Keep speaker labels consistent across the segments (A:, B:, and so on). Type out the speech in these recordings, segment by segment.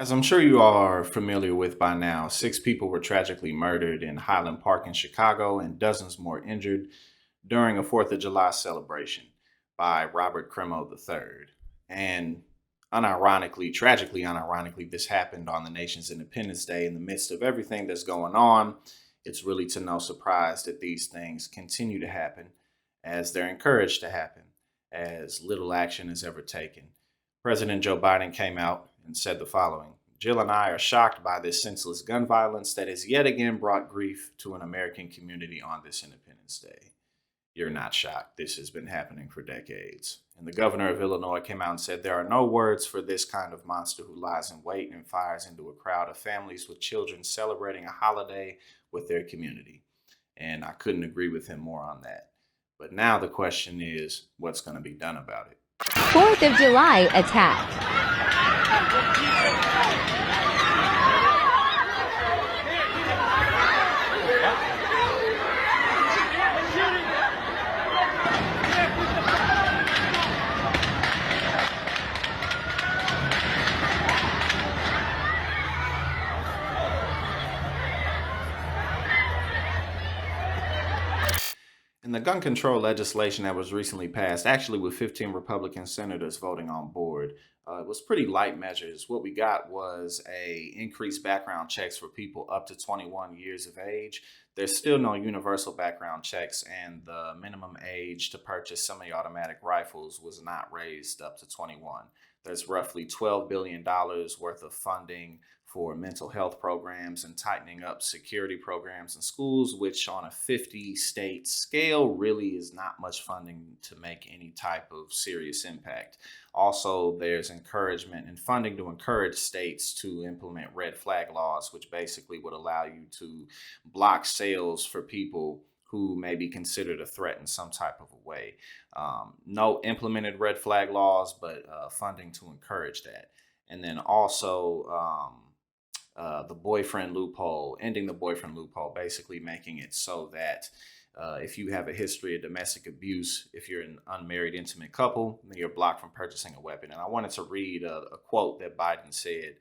A: As I'm sure you all are familiar with by now, six people were tragically murdered in Highland Park in Chicago and dozens more injured during a 4th of July celebration by Robert Crimo III. And tragically unironically, this happened on the nation's Independence Day in the midst of everything that's going on. It's really to no surprise that these things continue to happen as they're encouraged to happen, as little action is ever taken. President Joe Biden came out and said the following: Jill and I are shocked by this senseless gun violence that has yet again brought grief to an American community on this Independence Day. You're not shocked. This has been happening for decades. And the governor of Illinois came out and said there are no words for this kind of monster who lies in wait and fires into a crowd of families with children celebrating a holiday with their community. And I couldn't agree with him more on that. But now the question is, what's going to be done about it?
B: 4th of July attack.
A: And the gun control legislation that was recently passed, actually with 15 Republican senators voting on board, it was pretty light measures. What we got was increased background checks for people up to 21 years of age. There's still no universal background checks, and the minimum age to purchase semi-automatic rifles was not raised up to 21. There's roughly $12 billion worth of funding for mental health programs and tightening up security programs in schools, which on a 50-state scale really is not much funding to make any type of serious impact. Also, there's encouragement and funding to encourage states to implement red flag laws, which basically would allow you to block sales for people who may be considered a threat in some type of a way. No implemented red flag laws, but funding to encourage that. And then also the boyfriend loophole, ending the boyfriend loophole, basically making it so that if you have a history of domestic abuse, if you're an unmarried intimate couple, then you're blocked from purchasing a weapon. And I wanted to read a quote that Biden said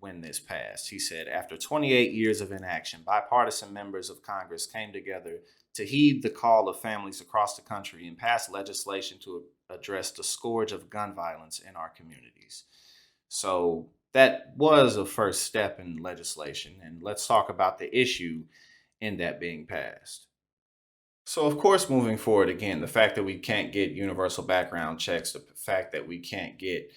A: when this passed. He said, "After 28 years of inaction, bipartisan members of Congress came together to heed the call of families across the country and pass legislation to address the scourge of gun violence in our communities." So that was a first step in legislation. And let's talk about the issue in that being passed. So, of course, moving forward, again, the fact that we can't get universal background checks, the fact that we can't get,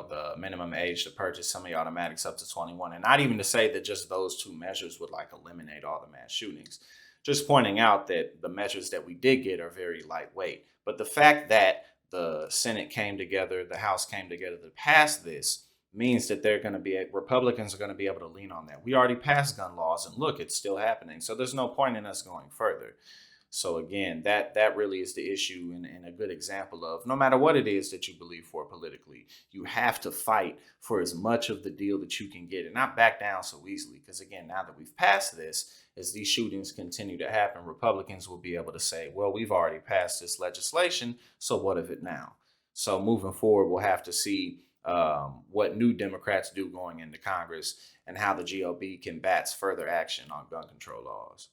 A: the minimum age to purchase semi-automatics up to 21, and not even to say that just those two measures would like eliminate all the mass shootings. Just pointing out that the measures that we did get are very lightweight. But the fact that the Senate came together, the House came together to pass this means that Republicans are going to be able to lean on that. We already passed gun laws, and look, it's still happening. So there's no point in us going further. So again, that really is the issue, and a good example of no matter what it is that you believe for politically, you have to fight for as much of the deal that you can get and not back down so easily. Because again, now that we've passed this, as these shootings continue to happen, Republicans will be able to say, well, we've already passed this legislation, so what of it now? So moving forward, we'll have to see what new Democrats do going into Congress and how the GOP combats further action on gun control laws.